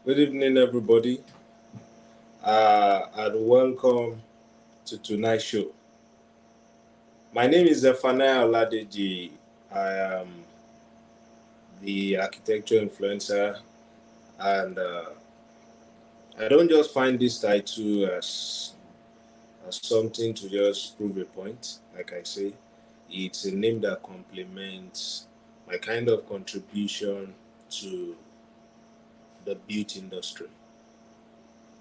Good evening, everybody, and welcome to tonight's show. My name is Zephaniah Oladeji. I am the architecture influencer, and I don't just find this title as something to just prove a point, like I say. It's a name that complements my kind of contribution to the beauty industry.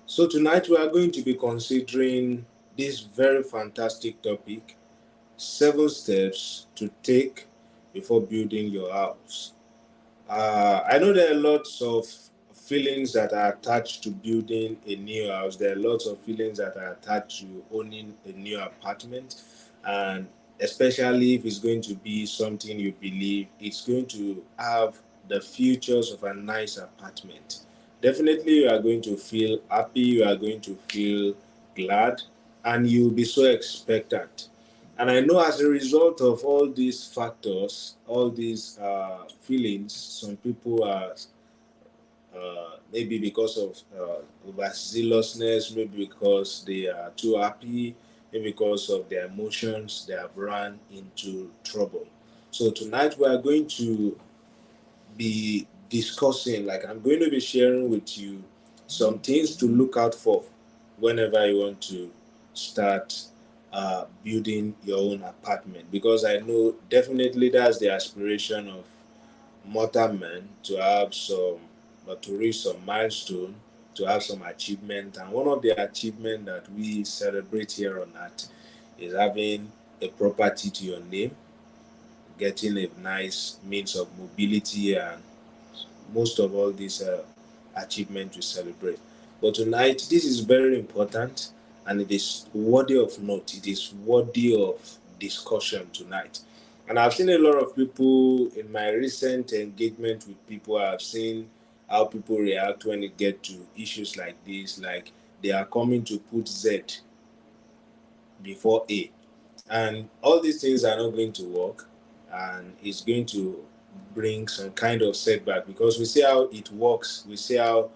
So tonight we are going to be considering this very fantastic topic: 7 steps to take before building your house. I know there are lots of feelings that are attached to building a new house. There are lots of feelings that are attached to owning a new apartment, and especially if it's going to be something you believe it's going to have the features of a nice apartment. Definitely, you are going to feel happy, you are going to feel glad, and you'll be so expectant. And I know as a result of all these factors, all these feelings, some people are maybe because of overzealousness, maybe because they are too happy, maybe because of their emotions, they have run into trouble. So tonight we are going to be discussing, like I'm going to be sharing with you some things to look out for whenever you want to start building your own apartment, because I know definitely that's the aspiration of mortal men, to have some, but to reach some milestone, to have some achievement. And one of the achievement that we celebrate here on earth is having a property to your name, getting a nice means of mobility, and most of all these achievements we celebrate. But tonight, this is very important, and it is worthy of note. It is worthy of discussion tonight. And I've seen a lot of people in my recent engagement with people. I've seen how people react when it get to issues like this, like they are coming to put Z before A, and all these things are not going to work, and it's going to bring some kind of setback, because we see how it works, we see how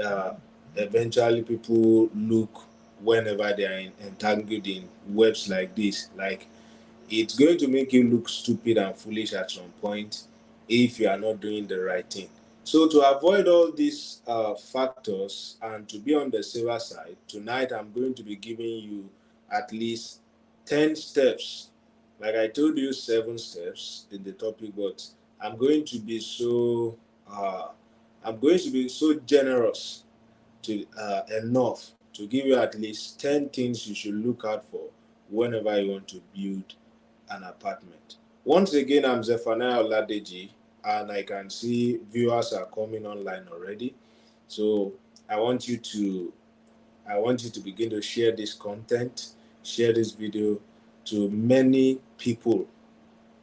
uh, eventually people look whenever they are entangled in webs like this. Like, it's going to make you look stupid and foolish at some point if you are not doing the right thing. So to avoid all these factors and to be on the safer side, tonight I'm going to be giving you at least 10 steps. Like I told you, 7 steps in the topic, but I'm going to be so uh, I'm going to be so generous to enough to give you at least 10 things you should look out for whenever you want to build an apartment. Once again, I'm Zephaniah Oladeji, and I can see viewers are coming online already. So I want you to I want you to begin to share this content, share this video to many people,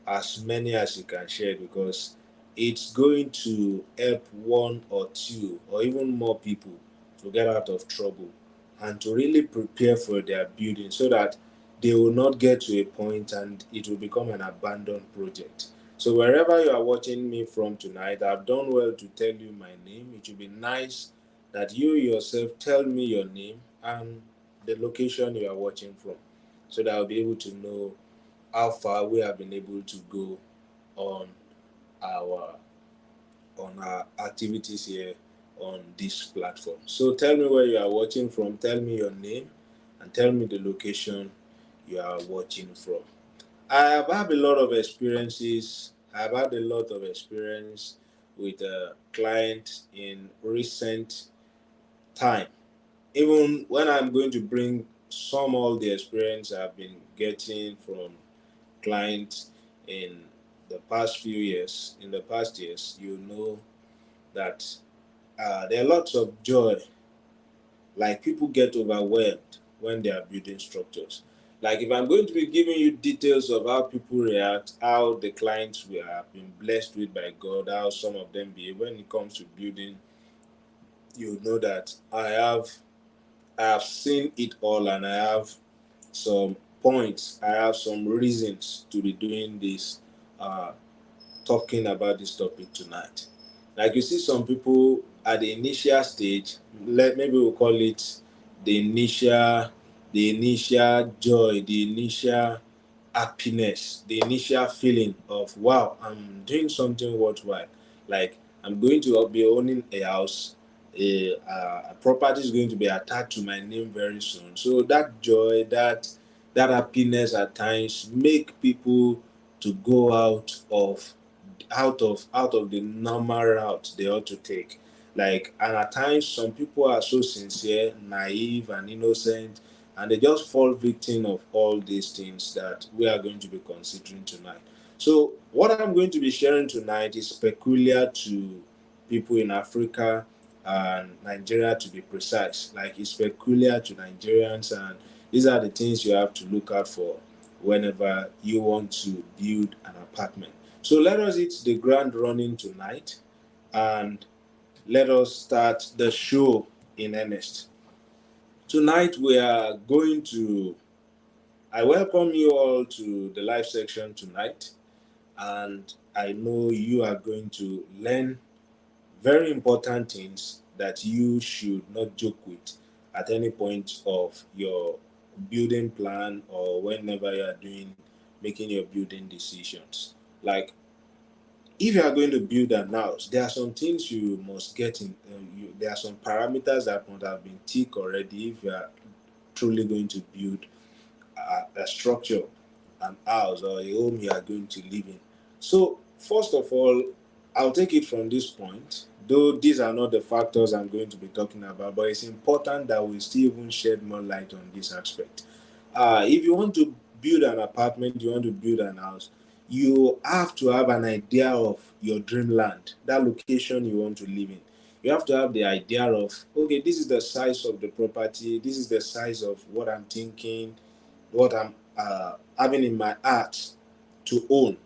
as many as you can share, because it's going to help one or two or even more people to get out of trouble and to really prepare for their building, so that they will not get to a point and it will become an abandoned project. So wherever you are watching me from tonight, I've done well to tell you my name. It would be nice that you yourself tell me your name and the location you are watching from, so that I'll be able to know how far we have been able to go on our our activities here on this platform. So tell me where you are watching from, tell me your name, and tell me the location you are watching from. I have had a lot of experiences. I've had a lot of experience with a client in recent time. Even when I'm going to bring some all the experience I've been getting from clients in the past few years, in the past years, you know that there are lots of joy. Like, people get overwhelmed when they are building structures. Like, if I'm going to be giving you details of how people react, how the clients we have been blessed with by God, how some of them behave when it comes to building, you know that I have seen it all, and I have some points, I have some reasons to be doing this, talking about this topic tonight. Like you see some people at the initial stage, maybe we'll call it the initial the initial joy, the initial happiness, the initial feeling of wow, I'm doing something worthwhile. Like I'm going to be owning a house, a property is going to be attached to my name very soon. So that joy, that happiness at times make people to go out of the normal route they ought to take. Like, and at times some people are so sincere, naive, and innocent, and they just fall victim of all these things that we are going to be considering tonight. So, what I'm going to be sharing tonight is peculiar to people in Africa and Nigeria, to be precise. Like, it's peculiar to Nigerians, and these are the things you have to look out for whenever you want to build an apartment. So let us hit the ground running tonight, and let us start the show in earnest. Tonight we are going to, I welcome you all to the live section tonight, and I know you are going to learn very important things that you should not joke with at any point of your building plan or whenever you are making your building decisions. Like, if you are going to build an house, there are some things you must get in. There are some parameters that must have been ticked already if you are truly going to build a structure, an house, or a home you are going to live in. So, first of all, I'll take it from this point, though these are not the factors I'm going to be talking about, but it's important that we still even shed more light on this aspect. If you want to build an apartment, you want to build an house, you have to have an idea of your dreamland, that location you want to live in. You have to have the idea of, okay, this is the size of the property, this is the size of what I'm thinking, what I'm having in my heart to own.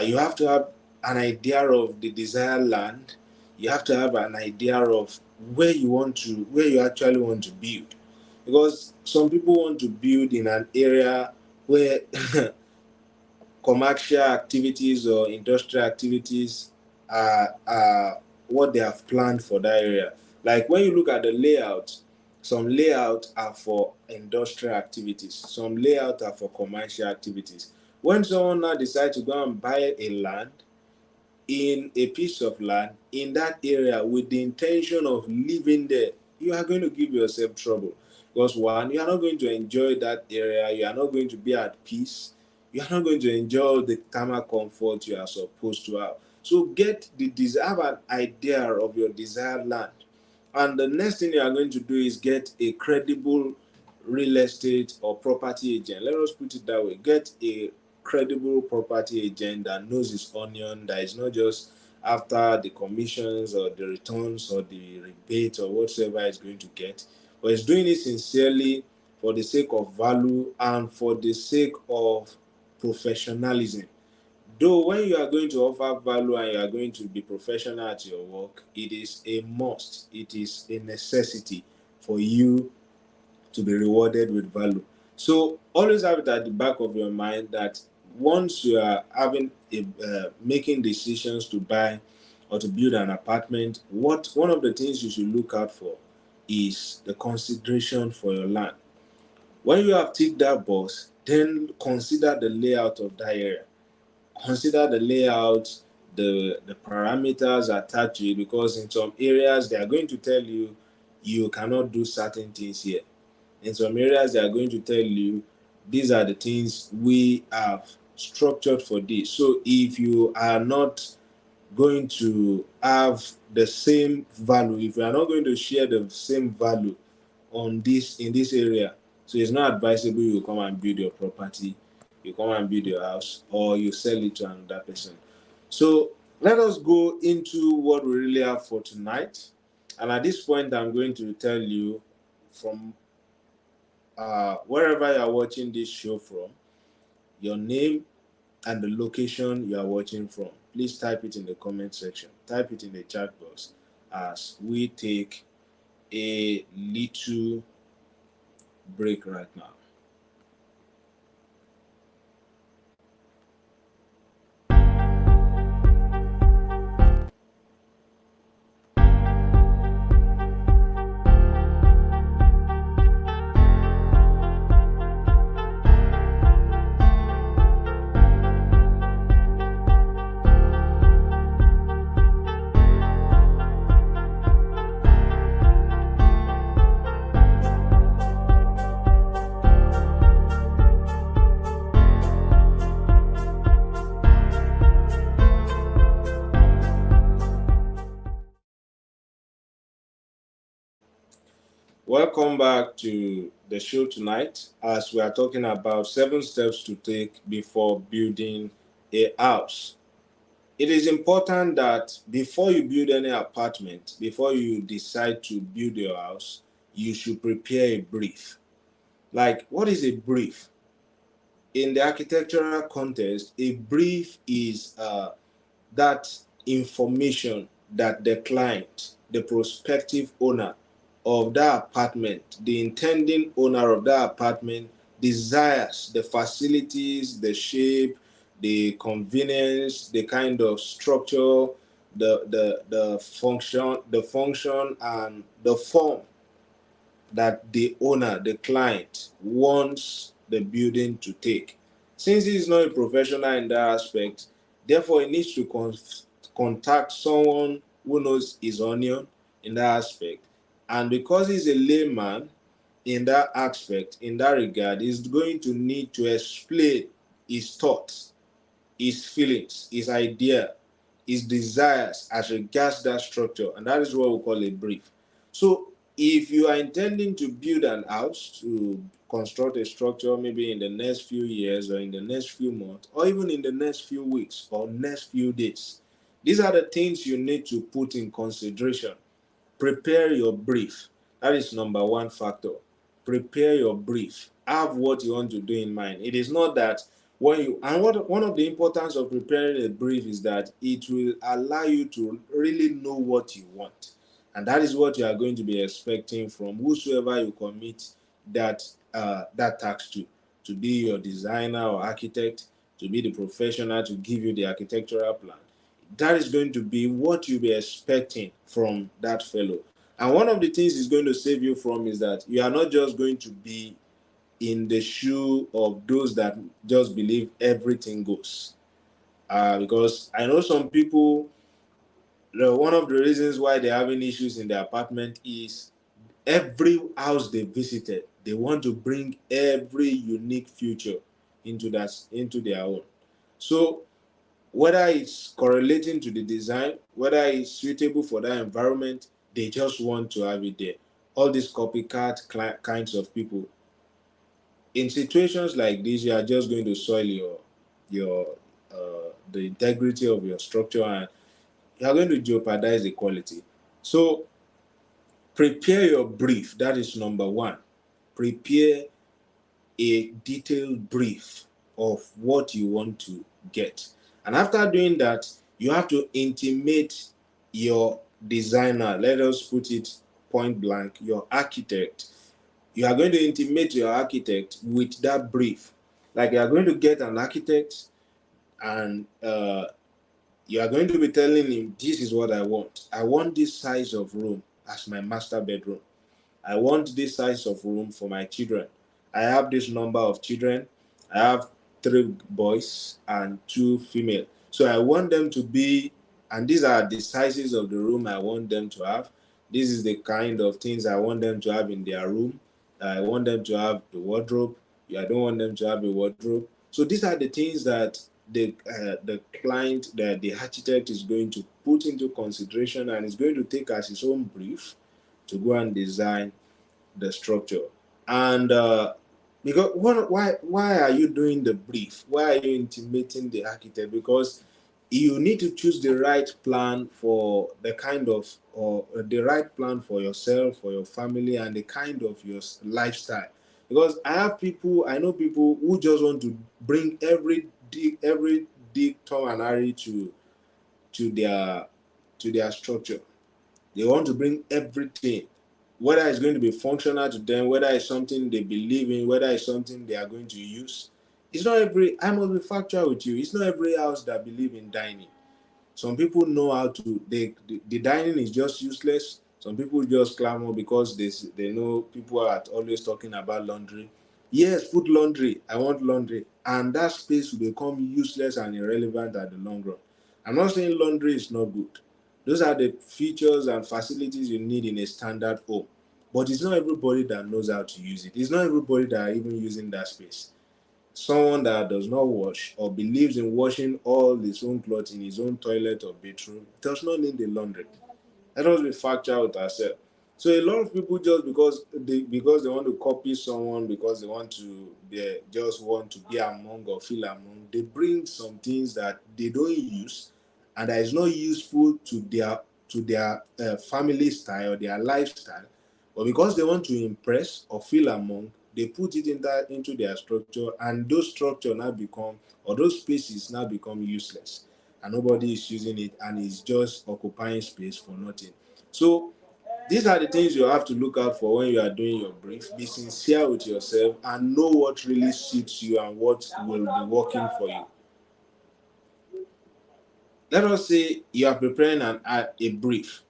You have to have an idea of the desired land. You have to have an idea of where you actually want to build. Because some people want to build in an area where commercial activities or industrial activities are what they have planned for that area. Like when you look at the layout, some layout are for industrial activities, some layout are for commercial activities. When someone now decides to go and buy a land, in a piece of land in that area with the intention of living there, you are going to give yourself trouble. Because one, you are not going to enjoy that area, you are not going to be at peace, you are not going to enjoy the kind of comfort you are supposed to have. So have an idea of your desired land. And the next thing you are going to do is get a credible real estate or property agent. Let us put it that way. Get a credible property agent that knows his onion, that is not just after the commissions or the returns or the rebate or whatsoever is going to get, but is doing it sincerely for the sake of value and for the sake of professionalism. Though when you are going to offer value and you are going to be professional at your work, it is a must, it is a necessity for you to be rewarded with value. So always have it at the back of your mind that once you are making decisions to buy or to build an apartment, what one of the things you should look out for is the consideration for your land. When you have ticked that box, then consider the layout of that area. Consider the layout, the parameters attached to it, because in some areas they are going to tell you you cannot do certain things here. In some areas, they are going to tell you these are the things we have structured for this. So if you are not going to have the same value, if you are not going to share the same value on this in this area, so it's not advisable you come and build your property, you come and build your house, or you sell it to another person. So let us go into what we really have for tonight. And at this point, I'm going to tell you from wherever you are watching this show from, your name and the location you are watching from. Please type it in the comment section. Type it in the chat box as we take a little break right now. Welcome back to the show tonight as we are talking about 7 steps to take before building a house. It is important that before you build any apartment, before you decide to build your house, you should prepare a brief. Like, what is a brief? In the architectural context, a brief is that information that the client, the prospective owner of that apartment, the intending owner of that apartment desires the facilities, the shape, the convenience, the kind of structure, the function and the form that the owner, the client, wants the building to take. Since he is not a professional in that aspect, therefore he needs to contact someone who knows his onion in that aspect. And because he's a layman in that aspect, in that regard, he's going to need to explain his thoughts, his feelings, his idea, his desires as regards that structure, and that is what we call a brief. So, if you are intending to build an house, to construct a structure, maybe in the next few years, or in the next few months, or even in the next few weeks, or next few days, these are the things you need to put in consideration. Prepare your brief. That is number one factor. Prepare your brief. Have what you want to do in mind. It is not that when you, and what one of the importance of preparing a brief is that it will allow you to really know what you want. And that is what you are going to be expecting from whosoever you commit that task to be your designer or architect, to be the professional to give you the architectural plan. That is going to be what you'll be expecting from that fellow. And one of the things it's going to save you from is that you are not just going to be in the shoe of those that just believe everything goes. Because I know some people, one of the reasons why they're having issues in their apartment is every house they visited, they want to bring every unique feature into their own. So whether it's correlating to the design, whether it's suitable for that environment, they just want to have it there. All these copycat kinds of people. In situations like this, you are just going to soil your the integrity of your structure, and you are going to jeopardize the quality. So prepare your brief. That is number one. Prepare a detailed brief of what you want to get. And after doing that, you have to intimate your designer. Let us put it point blank, your architect. You are going to intimate your architect with that brief. Like you are going to get an architect and you are going to be telling him, this is what I want. I want this size of room as my master bedroom. I want this size of room for my children. I have this number of children. I have 3 boys and 2 female. So I want them to be, and these are the sizes of the room I want them to have. This is the kind of things I want them to have in their room. I want them to have a wardrobe. I don't want them to have a wardrobe. So these are the things that the client, the architect is going to put into consideration and is going to take as his own brief to go and design the structure. And because why are you doing the brief? Why are you intimating the architect? Because you need to choose the right plan for the kind of, or the right plan for yourself, for your family, and the kind of your lifestyle. Because I know people who just want to bring every dig, Tom and Harry to their to their structure. They want to bring everything, whether it's going to be functional to them, whether it's something they believe in, whether it's something they are going to use. It's not every, I must be factual with you, it's not every house that believe in dining. Some people know how to, the dining is just useless. Some people just clamor because they know people are always talking about laundry. Yes, put laundry. I want laundry. And that space will become useless and irrelevant at the long run. I'm not saying laundry is not good. Those are the features and facilities you need in a standard home. But it's not everybody that knows how to use it. It's not everybody that are even using that space. Someone that does not wash or believes in washing all his own clothes in his own toilet or bedroom does not need the laundry. Let us be factual with ourselves. So a lot of people, just because they want to copy someone, because they just want to be among or feel among, they bring some things that they don't use, and that is not useful to their family style or their lifestyle, but because they want to impress or feel among, they put it into their structure, and those structure now become, or those spaces now become useless, and nobody is using it, and it's just occupying space for nothing. So these are the things you have to look out for when you are doing your brief. Be sincere with yourself and know what really suits you and what will be working for you. Let us say you are preparing a brief,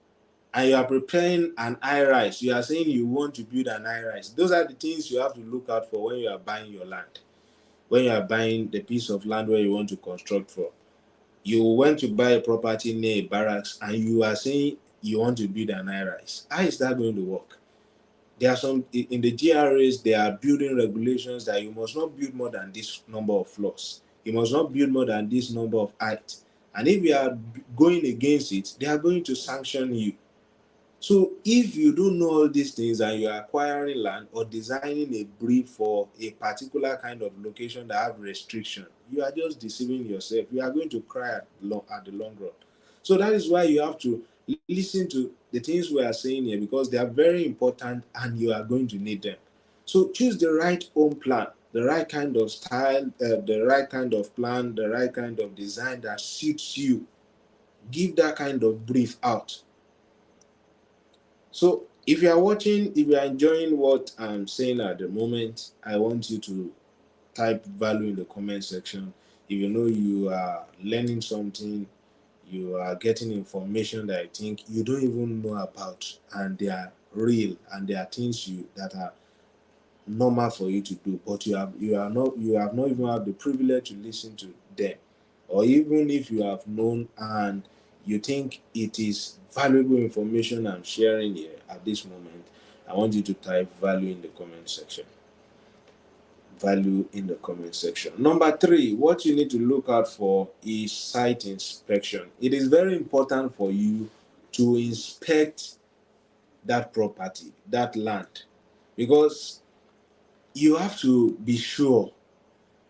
and you are preparing an high rise. You are saying you want to build an high rise. Those are the things you have to look out for when you are buying your land, when you are buying the piece of land where you want to construct from. You went to buy a property near a barracks, and you are saying you want to build an high rise. How is that going to work? There are some in the GRAs, there are building regulations that you must not build more than this number of floors. You must not build more than this number of height. And if you are going against it, they are going to sanction you. So if you don't know all these things and you are acquiring land or designing a brief for a particular kind of location that have restriction, you are just deceiving yourself. You are going to cry at the long run. So that is why you have to listen to the things we are saying here, because they are very important and you are going to need them. So choose the right home plan, the right kind of style, the right kind of plan, the right kind of design that suits you. Give that kind of brief out. So if you are enjoying what I'm saying at the moment, I want you to type value in the comment section. If you know you are learning something, you are getting information that I think you don't even know about, and they are real, and they are things that are normal for you to do, but you have not even had the privilege to listen to them. Or even if you have known and you think it is valuable information I'm sharing here at this moment, I want you to type value in the comment section. Value in the comment section. Number 3, what you need to look out for is site inspection. It is very important for you to inspect that property, that land, because you have to be sure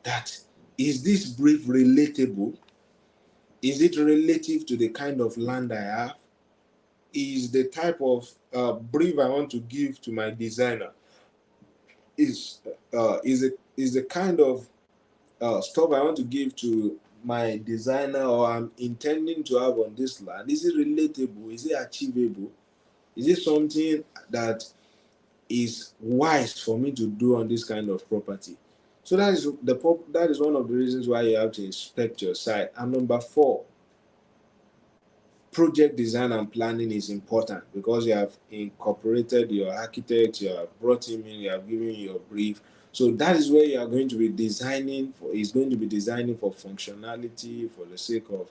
that, is this brief relatable? Is it relative to the kind of land I have? Is the type of brief I want to give to my designer, is the kind of stuff I want to give to my designer or I'm intending to have on this land, is it relatable? Is it achievable? Is it something that is wise for me to do on this kind of property? So that is one of the reasons why you have to inspect your site. And number 4, project design and planning is important, because you have incorporated your architect, you have brought him in, you have given your brief. So that is where you are going to be designing for. He's going to be designing for functionality, for the sake of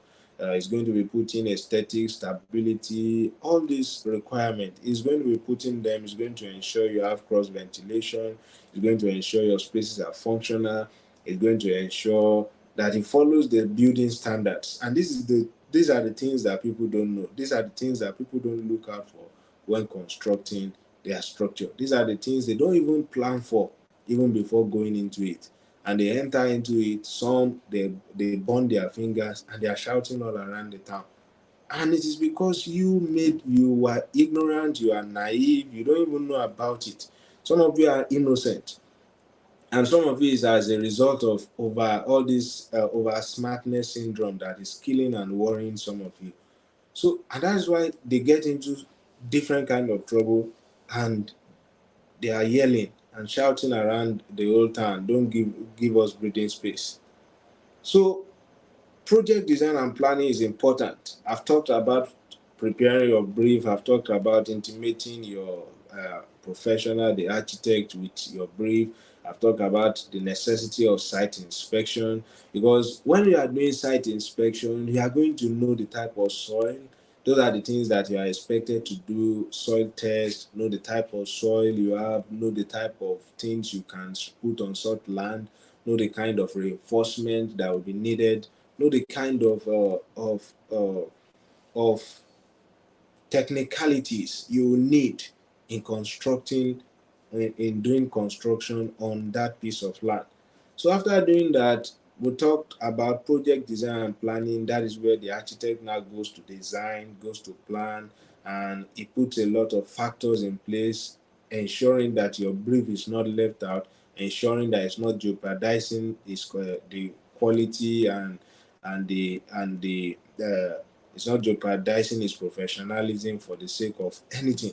he's going to be putting aesthetic, stability, all these requirements. He's going to be putting them. He's going to ensure you have cross ventilation. He's going to ensure your spaces are functional. He's going to ensure that it follows the building standards. And these are the things that people don't know. These are the things that people don't look out for when constructing their structure. These are the things they don't even plan for even before going into it. And they enter into it, some they burn their fingers and they are shouting all around the town. And it is because you were ignorant, you are naive, you don't even know about it. Some of you are innocent. And some of it is as a result of over smartness syndrome that is killing and worrying some of you. So, and that's why they get into different kind of trouble, and they are yelling and shouting around the whole town, don't give us breathing space. So project design and planning is important. I've talked about preparing your brief. I've talked about intimating your professional, the architect, with your brief. I've talked about the necessity of site inspection, because when you are doing site inspection, you are going to know the type of soil. Those are the things that you are expected to do. Soil test, know the type of soil you have, know the type of things you can put on such land, know the kind of reinforcement that will be needed, know the kind of technicalities you need in constructing, in doing construction on that piece of land. So after doing that, we talked about project design and planning. That is where the architect now goes to design, goes to plan, and he puts a lot of factors in place, ensuring that your brief is not left out, ensuring that it's not jeopardizing the quality and the it's not jeopardizing his professionalism for the sake of anything.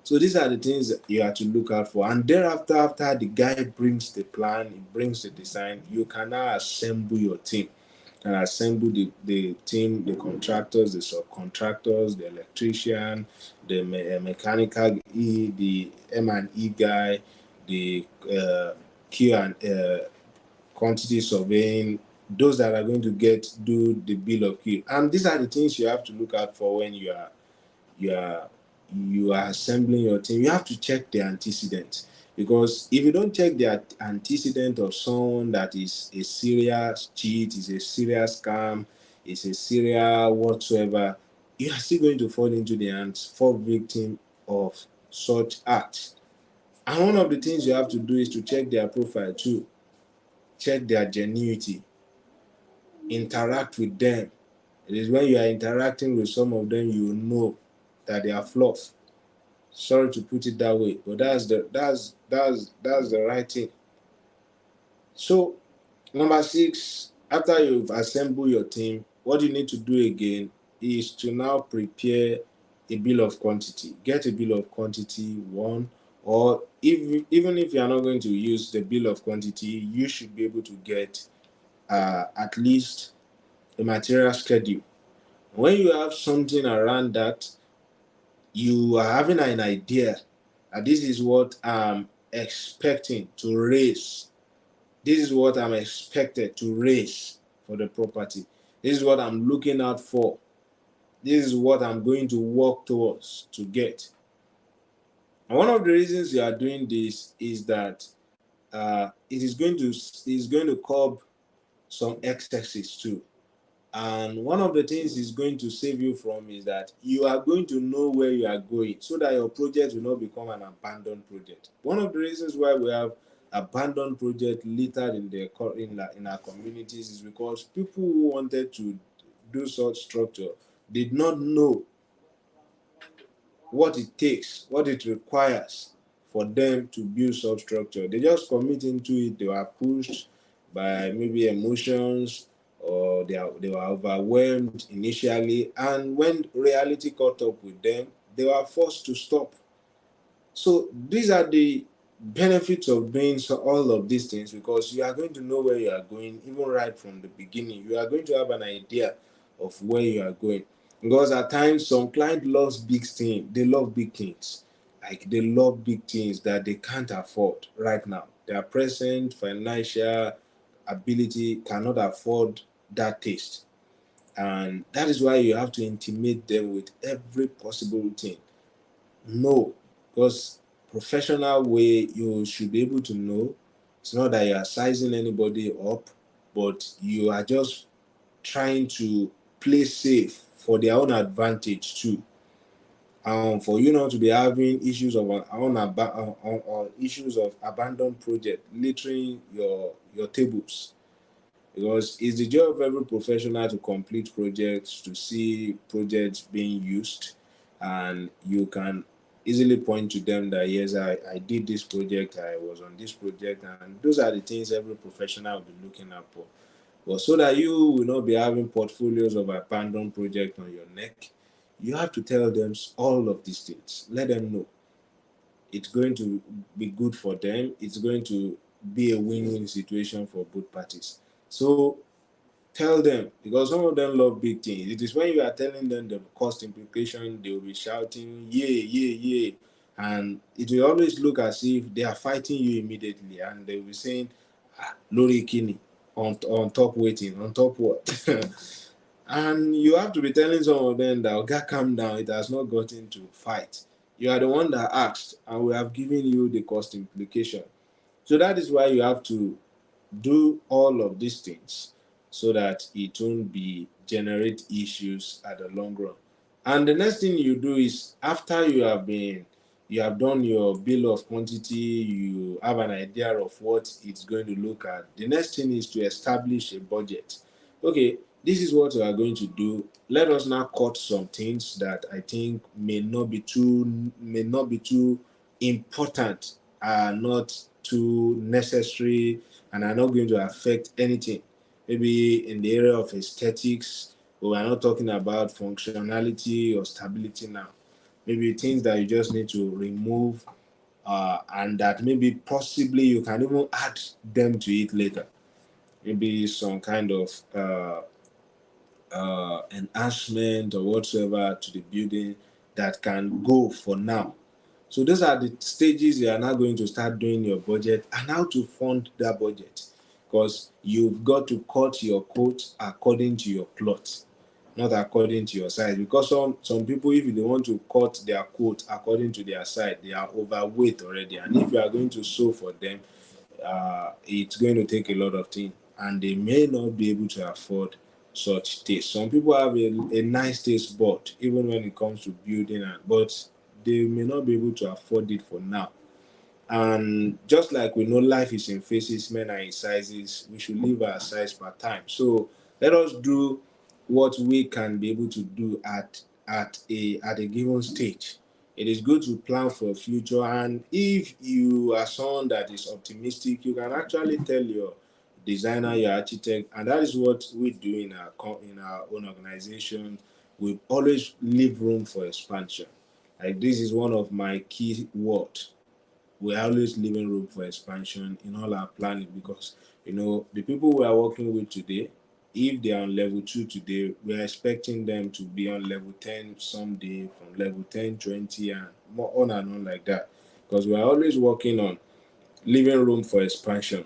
So these are the things that you have to look out for. And thereafter, after the guy brings the plan, he brings the design, you can now assemble your team and assemble the team, the contractors, the subcontractors, the electrician, the mechanical E, the M&E guy, the Q and quantity surveying, those that are going to do the bill of queue. And these are the things you have to look out for when you are you are assembling your team. You have to check the antecedents, because if you don't check the antecedent of someone that is a serious cheat, is a serious scam, is a serial whatsoever, you are still going to fall into the hands, fall victim of such acts. And one of the things you have to do is to check their profile too, check their genuinity, interact with them. It is when you are interacting with some of them you know that they are flaws. Sorry to put it that way, but that's the right thing. So number 6, after you've assembled your team, what you need to do again is to now prepare a bill of quantity. Get a bill of quantity, one, or even if you are not going to use the bill of quantity, you should be able to get at least a material schedule. When you have something around that, you are having an idea that this is what I'm expecting to raise. This is what I'm expected to raise for the property. This is what I'm looking out for. This is what I'm going to work towards to get. And one of the reasons you are doing this is that it is going to curb some excesses too. And one of the things it's going to save you from is that you are going to know where you are going, so that your project will not become an abandoned project. One of the reasons why we have abandoned projects littered in our communities is because people who wanted to do such structure did not know what it takes, what it requires for them to build substructure. They just commit into it. They were pushed by maybe emotions, or they were overwhelmed initially. And when reality caught up with them, they were forced to stop. So these are the benefits of doing all of these things, because you are going to know where you are going, even right from the beginning. You are going to have an idea of where you are going. Because at times some client loves big things, they love big things. Like they love big things that they can't afford right now. Their present financial ability cannot afford that taste. And that is why you have to intimate them with every possible thing. No, because professional way you should be able to know. It's not that you are sizing anybody up, but you are just trying to play safe for their own advantage too. For you not to be having issues of issues of abandoned project littering your tables, because it's the job of every professional to complete projects, to see projects being used, and you can easily point to them that yes, I did this project, I was on this project, and those are the things every professional will be looking out for. But so that you will not be having portfolios of abandoned projects on your neck, you have to tell them all of these things. Let them know it's going to be good for them. It's going to be a win-win situation for both parties. So tell them, because some of them love big things. It is when you are telling them the cost implication, they will be shouting, yeah, yeah, yeah. And it will always look as if they are fighting you immediately, and they will be saying, Lori Kini, on top waiting, on top what? And you have to be telling some of them that, okay, calm down, it has not gotten to fight. You are the one that asked, and we have given you the cost implication. So that is why you have to do all of these things, so that it won't be generate issues at the long run. And the next thing you do is, after you have done your bill of quantity, you have an idea of what it's going to look at. The next thing is to establish a budget. Okay, this is what we are going to do. Let us now cut some things that I think may not be too important, are not too necessary, and are not going to affect anything. Maybe in the area of aesthetics, but we're not talking about functionality or stability now. Maybe things that you just need to remove, and that maybe possibly you can even add them to it later. Maybe some kind of enhancement or whatsoever to the building that can go for now. So those are the stages you are now going to start doing your budget and how to fund that budget, because you've got to cut your coat according to your cloth, not according to your size. Because some people, if they want to cut their coat according to their size, they are overweight already, and if you are going to sew for them, it's going to take a lot of things, and they may not be able to afford such taste. Some people have a nice taste, but even when it comes to building, but they may not be able to afford it for now. And just like we know life is in phases, men are in sizes, we should live our size per time. So let us do what we can be able to do at a given stage. It is good to plan for a future, and if you are someone that is optimistic, you can actually tell your designer, your architect, and that is what we do in our own organization. We always leave room for expansion. Like, this is one of my key words. We're always leaving room for expansion in all our planning, because the people we are working with today, if they are on level 2 today, we are expecting them to be on level 10 someday, from level 10, 20, and more on and on like that, because we are always working on leaving room for expansion.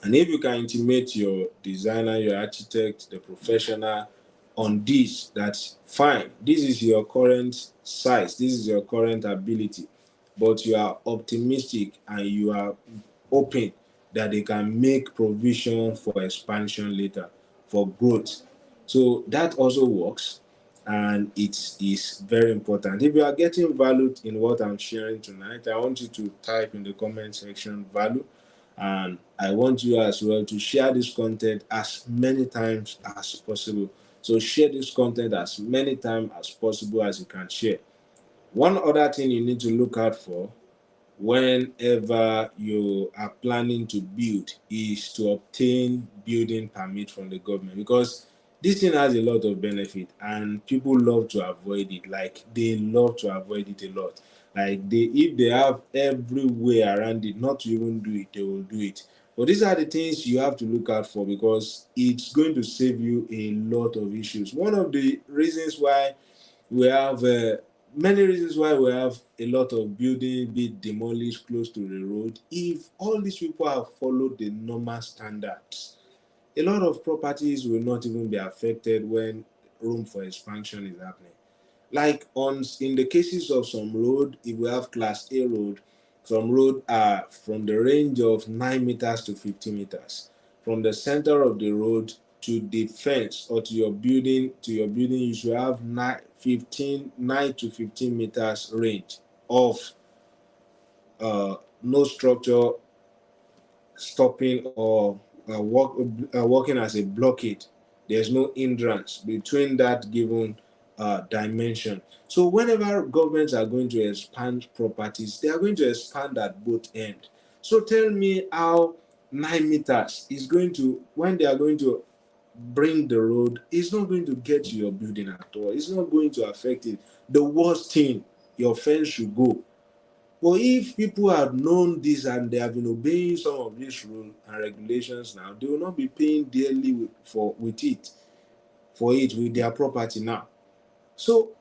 And if you can intimate your designer, your architect, the professional on this, that's fine. This is your current size, this is your current ability, but you are optimistic and you are open that they can make provision for expansion later, for growth. So that also works, and it is very important. If you are getting value in what I'm sharing tonight, I want you to type in the comment section value, and I want you as well to share this content as many times as possible. So share this content as many times as possible as you can share. One other thing you need to look out for whenever you are planning to build is to obtain building permit from the government, because this thing has a lot of benefit and people love to avoid it. Like, they love to avoid it a lot. Like, if they have every way around it not to even do it, they will do it. But these are the things you have to look out for, because it's going to save you a lot of issues. One of the reasons why we have many reasons why we have a lot of building being demolished close to the road. If all these people have followed the normal standards, a lot of properties will not even be affected when room for expansion is happening. Like, in the cases of some road, if we have class A road, some road are from the range of 9 meters to 50 meters. From the center of the road to the fence or to your building, you should have 9 to 15 meters range of no structure stopping or working as a blockade. There's no hindrance between that given dimension. So whenever governments are going to expand properties, they are going to expand at both ends. So tell me how 9 meters is going to, when they are going to bring the road, it's not going to get to your building at all. It's not going to affect it. The worst thing, your fence should go. But if people had known this and they have been obeying some of these rules and regulations now, they will not be paying dearly with their property now. So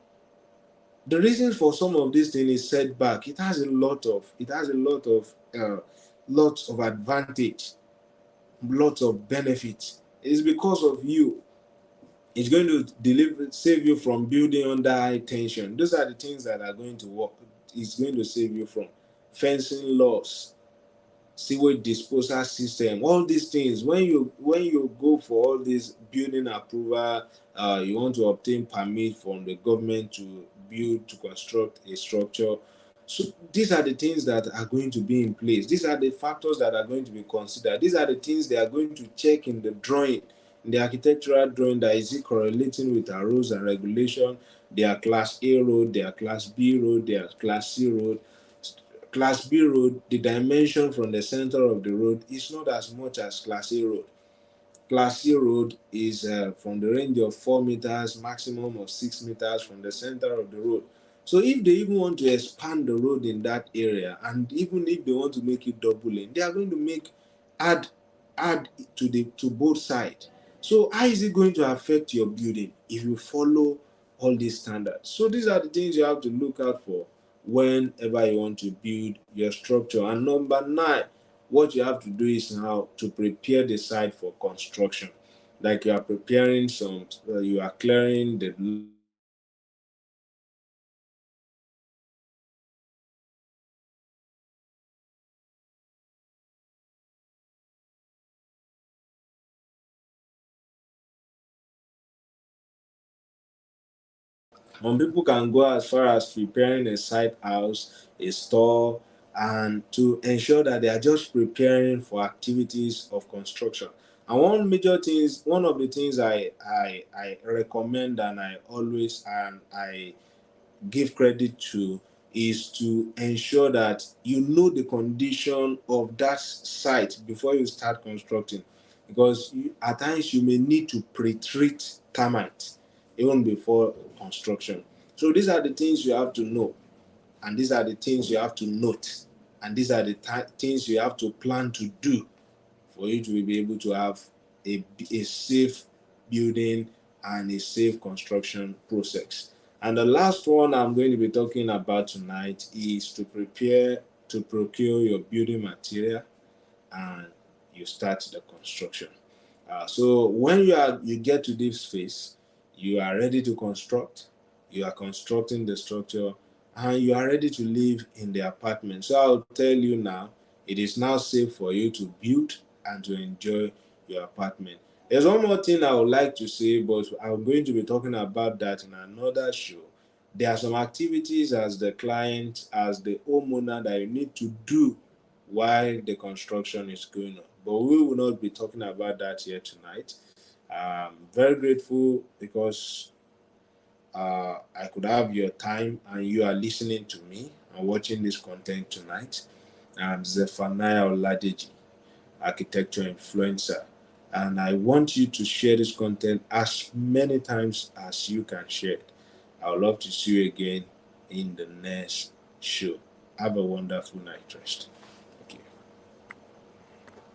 the reasons for some of these things is setback. It has a lot of advantage, lots of benefits. It's because of you. It's going to save you from building under high tension. Those are the things that are going to work. It's going to save you from fencing laws, sewage disposal system, all these things. When you go for all this building approval, you want to obtain permit from the government to construct a structure. So these are the things that are going to be in place. These are the factors that are going to be considered. These are the things they are going to check in the drawing, in the architectural drawing, that is it correlating with our rules and regulation. Their class A road, their class B road, their class C road. Class B road, the dimension from the center of the road is not as much as class A road. Class C road is from the range of 4 meters, maximum of 6 meters from the center of the road. So if they even want to expand the road in that area, and even if they want to make it double lane, they are going to add add to both sides. So how is it going to affect your building if you follow all these standards? So these are the things you have to look out for whenever you want to build your structure. And number 9, what you have to do is now to prepare the site for construction. Like you are preparing you are clearing the land, you are preparing you are clearing the land, you are clearing the land, Some people can go as far as preparing a site house, a store, and to ensure that they are just preparing for activities of construction. And one of the things I recommend and I give credit to is to ensure that you know the condition of that site before you start constructing, because at times you may need to pre-treat termites even before construction. So these are the things you have to know, and these are the things you have to note, and these are the things you have to plan to do for you to be able to have a safe building and a safe construction process. And the last one I'm going to be talking about tonight is to prepare to procure your building material and you start the construction. So when you get to this phase, you are ready to construct, you are constructing the structure, and you are ready to live in the apartment. So I'll tell you now, it is now safe for you to build and to enjoy your apartment. There's one more thing I would like to say, but I'm going to be talking about that in another show. There are some activities as the client, as the homeowner, that you need to do while the construction is going on. But we will not be talking about that here tonight. I'm very grateful because I could have your time and you are listening to me and watching this content tonight. I'm Zephaniah Oladeji, architecture influencer, and I want you to share this content as many times as you can share it. I would love to see you again in the next show. Have a wonderful night rest.